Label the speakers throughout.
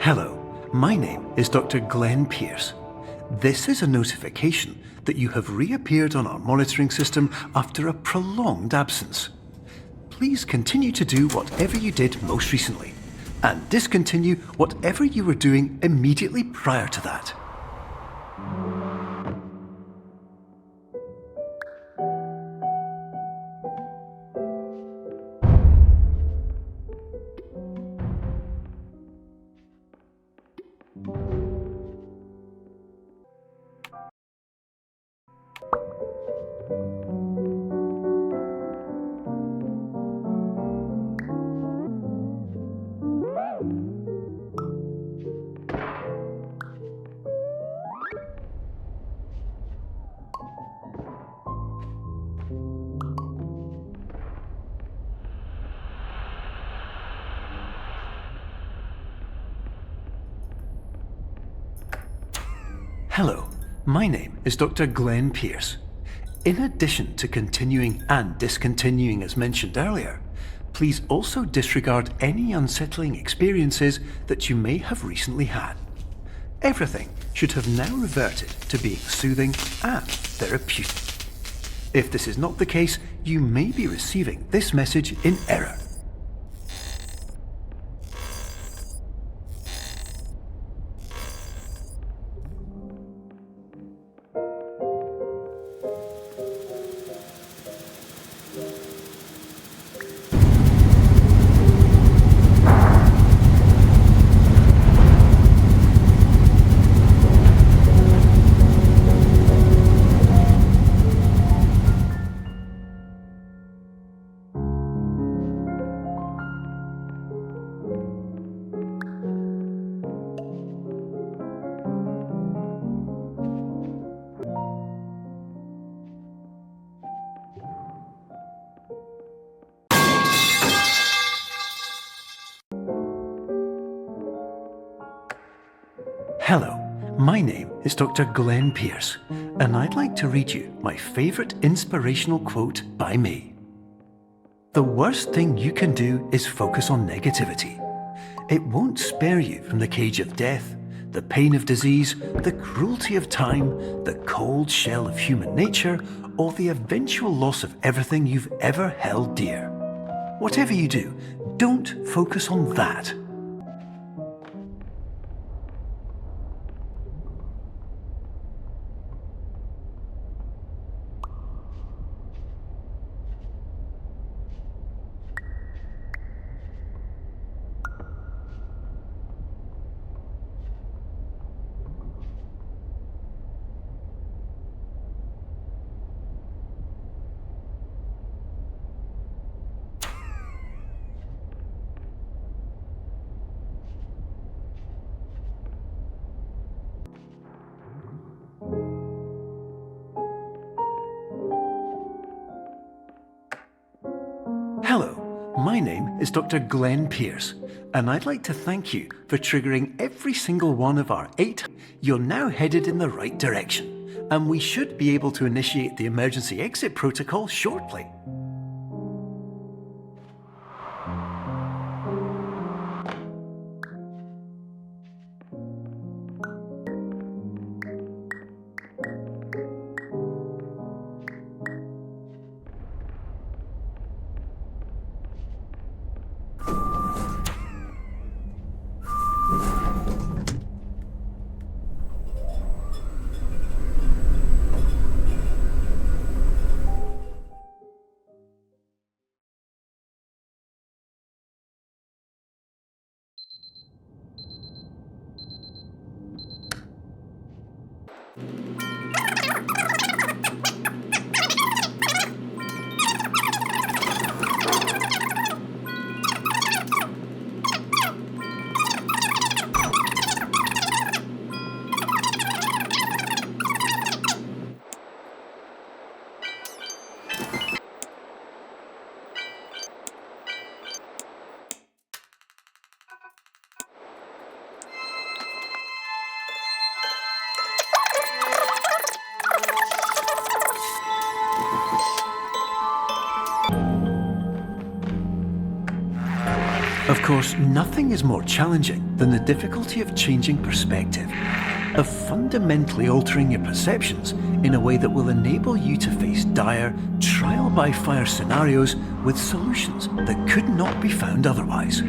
Speaker 1: Hello, my name is Dr. Glenn Pierce. This is a notification that you have reappeared on our monitoring system after a prolonged absence. Please continue to do whatever you did most recently, and discontinue whatever you were doing immediately prior to that. Hello, my name is Dr. Glenn Pierce. In addition to continuing and discontinuing as mentioned earlier, please also disregard any unsettling experiences that you may have recently had. Everything should have now reverted to being soothing and therapeutic. If this is not the case, you may be receiving this message in error. Hello, my name is Dr. Glenn Pierce, and I'd like to read you my favorite inspirational quote by me. The worst thing you can do is focus on negativity. It won't spare you from the cage of death, the pain of disease, the cruelty of time, the cold shell of human nature, or the eventual loss of everything you've ever held dear. Whatever you do, don't focus on that. Hello, my name is Dr. Glenn Pierce, and I'd like to thank you for triggering every single one of our 8. You're now headed in the right direction, and we should be able to initiate the emergency exit protocol shortly. course, nothing is more challenging than the difficulty of changing perspective, of fundamentally altering your perceptions in a way that will enable you to face dire, trial-by-fire scenarios with solutions that could not be found otherwise.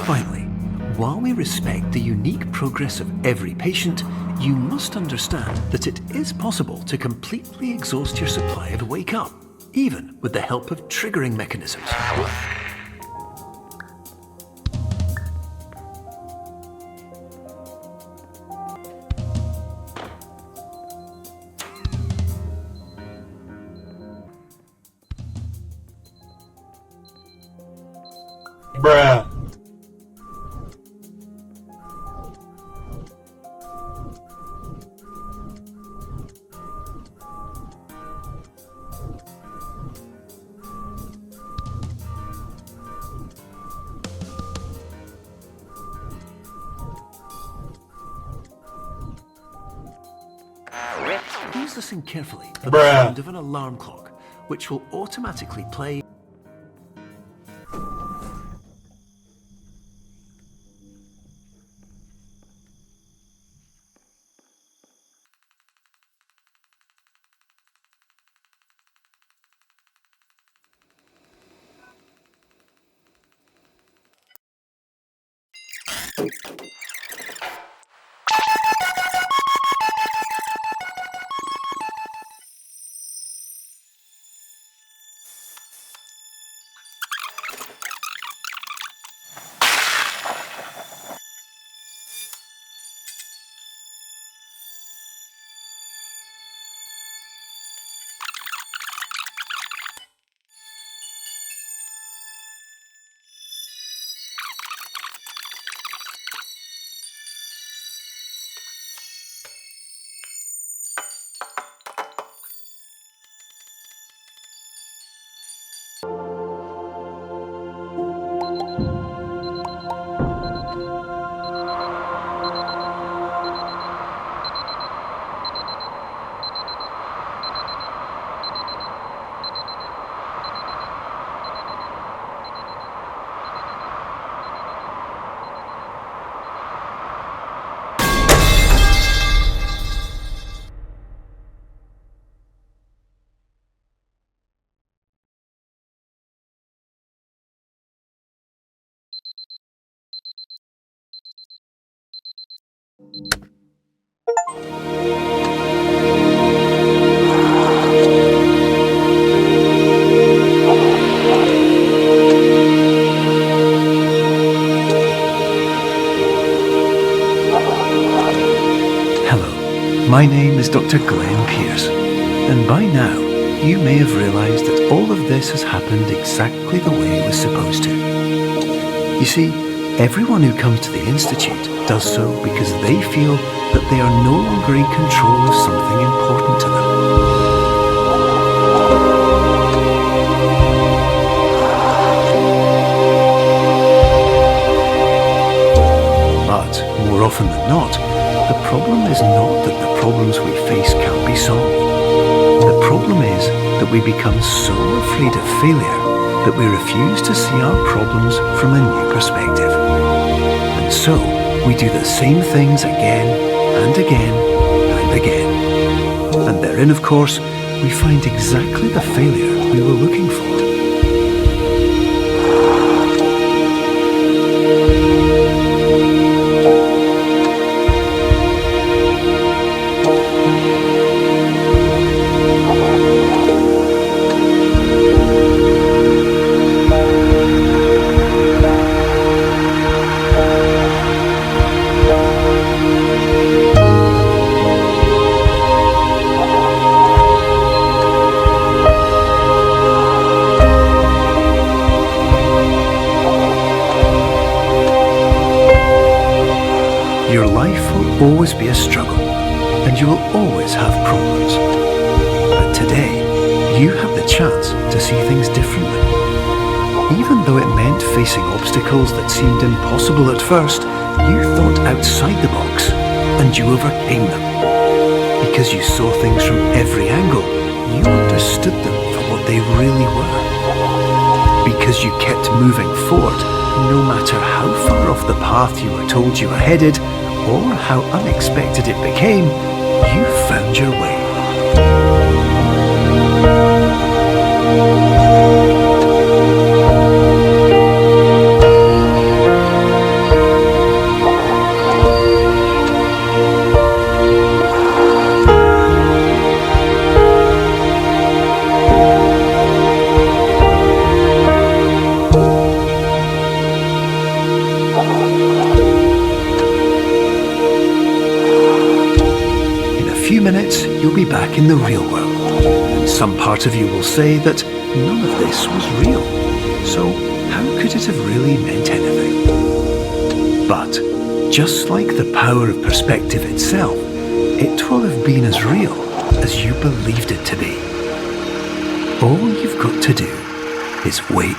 Speaker 1: Finally, while we respect the unique progress of every patient, you must understand that it is possible to completely exhaust your supply of Wake Up, even with the help of triggering mechanisms.
Speaker 2: Bruh.
Speaker 1: Please listen carefully for the sound of an alarm clock, which will automatically play. My name is Dr. Glenn Pierce, and by now you may have realised that all of this has happened exactly the way it was supposed to. You see, everyone who comes to the Institute does so because they feel that they are no longer in control of something important to them. But more often than not, the problem is not that the problems we face can't be solved. The problem is that we become so afraid of failure that we refuse to see our problems from a new perspective. And so, we do the same things again and again and again. And therein, of course, we find exactly the failure we were looking for. Your life will always be a struggle, and you will always have problems. But today, you have the chance to see things differently. Even though it meant facing obstacles that seemed impossible at first, you thought outside the box, and you overcame them. Because you saw things from every angle, you understood them for what they really were. Because you kept moving forward, no matter how far off the path you were told you were headed, or how unexpected it became, you found your way. Few minutes, you'll be back in the real world. And some part of you will say that none of this was real. So how could it have really meant anything? But just like the power of perspective itself, it will have been as real as you believed it to be. All you've got to do is wait